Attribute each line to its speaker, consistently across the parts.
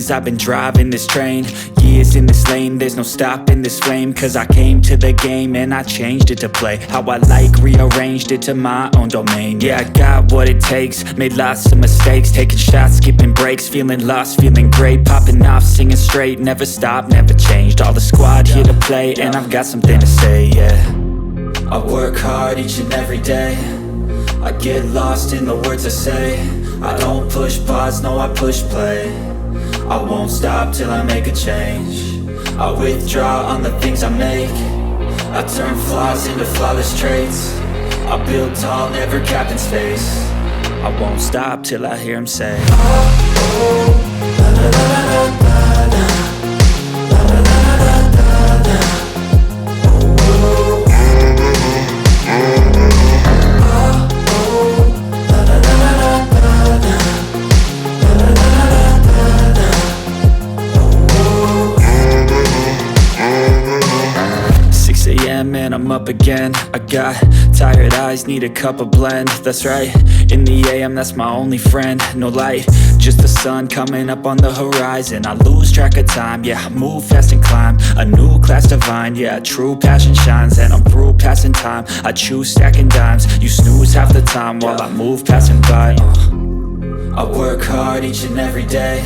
Speaker 1: veins, I've been driving this train. Years in this lane, there's no stopping this flame. Cause I came to the game and I changed it to play how I like, rearranged it to my own domain. Yeah, I got what it takes, made lots of mistakes, taking shots, skipping breaks, feeling lost, feeling great, popping off, singing straight, never stopped, never changed. All the squad here to play and I've got something to say, yeah. I work hard each and every day, I get lost in the words I say. I don't push pause, no I push play. I won't stop till I make a change. I withdraw on the things I make. I turn flaws into flawless traits. I build tall, never capped in space. I won't stop till I hear him say, oh, oh, la la la la la la, la la la la la la, oh, oh, and I'm up again. I got tired eyes, need a cup of blend. That's right, in the AM, that's my only friend. No light, just the sun coming up on the horizon. I lose track of time, yeah, I move fast and climb a new class divine, yeah, true passion shines. And I'm through passing time, I choose stacking dimes. You snooze half the time while I move passing by. I work hard each and every day,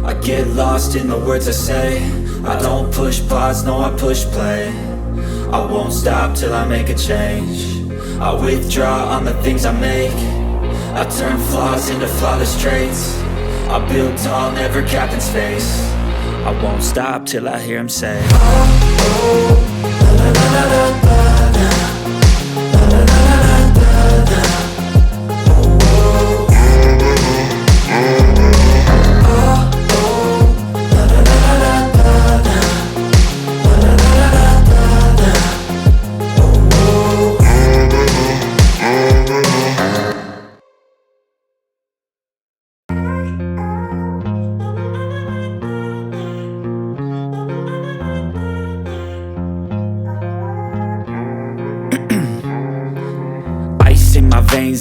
Speaker 1: I get lost in the words I say. I don't push pause, no I push play. I won't stop till I make a change. I withdraw on the things I make. I turn flaws into flawless traits. I build tall, never capped in space. I won't stop till I hear him say, oh, oh, la la la la la la, la la la la la la.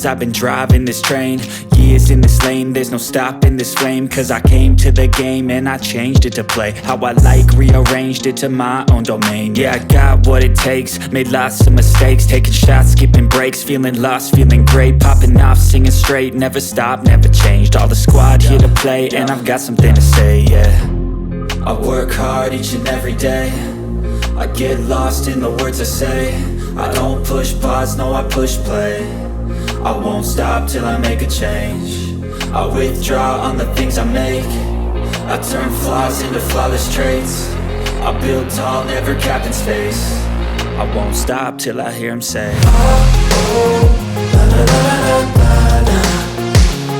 Speaker 1: I've been driving this train, years in this lane, there's no stopping this flame. Cause I came to the game and I changed it to play how I like, rearranged it to my own domain. Yeah, I got what it takes, made lots of mistakes, taking shots, skipping breaks, feeling lost, feeling great, popping off, singing straight, never stopped, never changed. All the squad here to play and I've got something to say, yeah. I work hard each and every day, I get lost in the words I say. I don't push pause, no I push play. I won't stop till I make a change. I withdraw on the things I make. I turn flaws into flawless traits. I build tall, never capped in space. I won't stop till I hear him say, oh, oh, la la la la la la,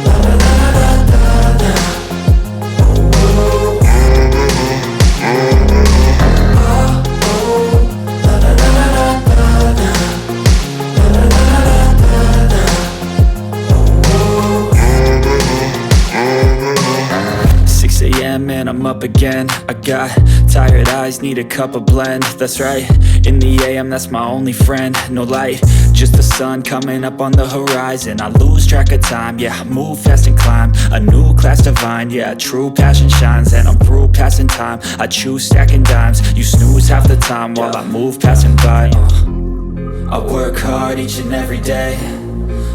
Speaker 1: la la la la la la, oh, oh, and I'm up again. I got tired eyes, need a cup of blend. That's right, in the AM, that's my only friend. No light, just the sun coming up on the horizon. I lose track of time, yeah, I move fast and climb a new class divine, yeah, true passion shines. And I'm through passing time, I choose stacking dimes. You snooze half the time while I move passing by. I work hard each and every day,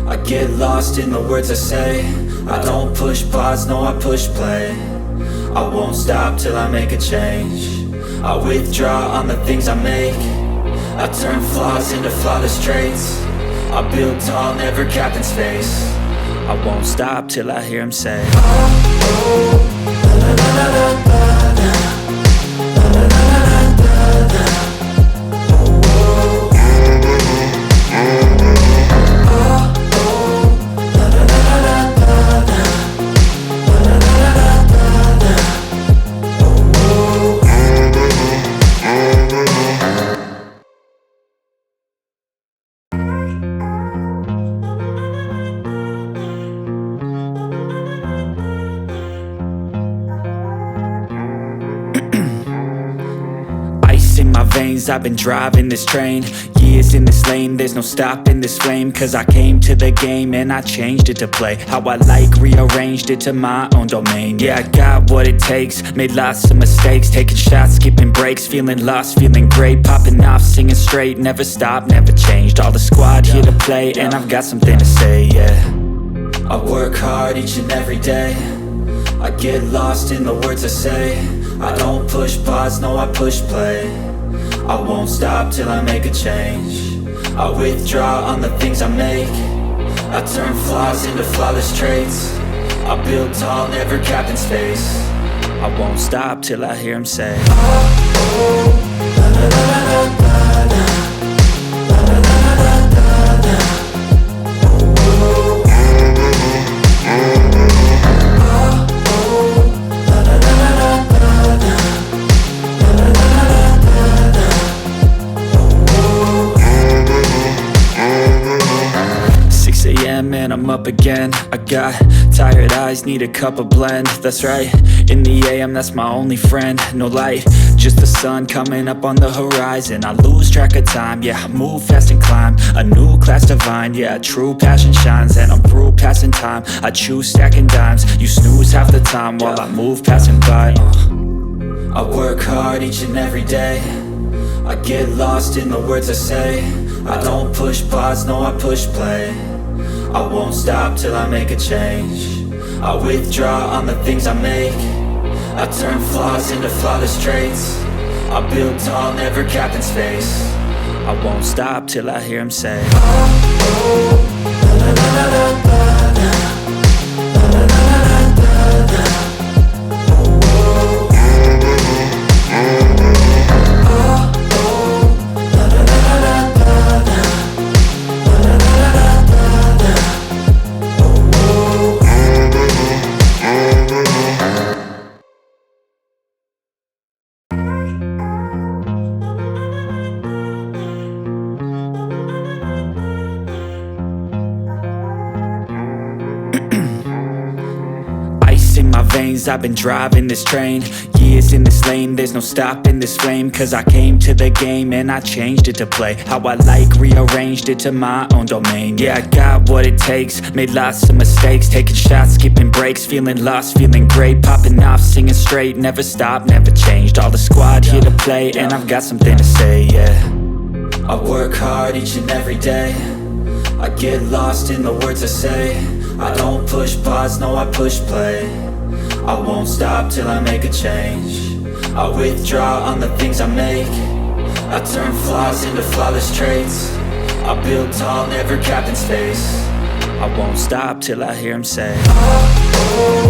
Speaker 1: I get lost in the words I say. I don't push pause, no I push play. I won't stop till I make a change. I withdraw on the things I make. I turn flaws into flawless traits. I build tall, never capped in space. I won't stop till I hear him say, oh, oh, la la la la la la, la la la la la la. I've been driving this train, Years in this lane, there's no stopping this flame. Cause I came to the game and I changed it to play how I like, rearranged it to my own domain. Yeah, I got what it takes, made lots of mistakes, taking shots, skipping breaks, feeling lost, feeling great, popping off, singing straight, never stopped, never changed. All the squad here to play and I've got something to say, yeah. I work hard each and every day, I get lost in the words I say. I don't push pause, no I push play. I won't stop till I make a change. I withdraw on the things I make. I turn flaws into flawless traits. I build tall, never capped in space. I won't stop till I hear him say, oh, oh, la la la la la la, la la la la la la, oh, oh, la la la la la la, la la la la la, oh, 6 a.m. and I'm up again. I got tired eyes, need a cup of blend. That's right, in the AM, that's my only friend. No light, just the sun coming up on the horizon. I lose track of time, yeah, I move fast and climb a new class divine, yeah, true passion shines. And I'm through passing time, I choose stacking dimes. You snooze half the time while I move passing by. I work hard each and every day, I get lost in the words I say. I don't push pause, no I push play. I won't stop till I make a change. I withdraw on the things I make. I turn flaws into flawless traits. I build tall, never capped in space. I won't stop till I hear him say, oh, oh, la la la la la la, la la la la la la, oh, oh, la la la la la la, la la la la la la, oh, oh. Ice in my veins, I've been driving this train. Years in this lane, there's no stopping this flame. Cause I came to the game and I changed it to play how I like, rearranged it to my own domain. Yeah, I got what it takes, made lots of mistakes, taking shots, skipping breaks, feeling lost, feeling great, popping off, singing straight, never stopped, never changed. All the squad here to play and I've got something to say, yeah. I work hard each and every day, I get lost in the words I say. I don't push pause, no I push play. I won't stop till I make a change. I withdraw on the things I make. I turn flaws into flawless traits. I build tall, never capped in space. I won't stop till I hear him say, oh, oh.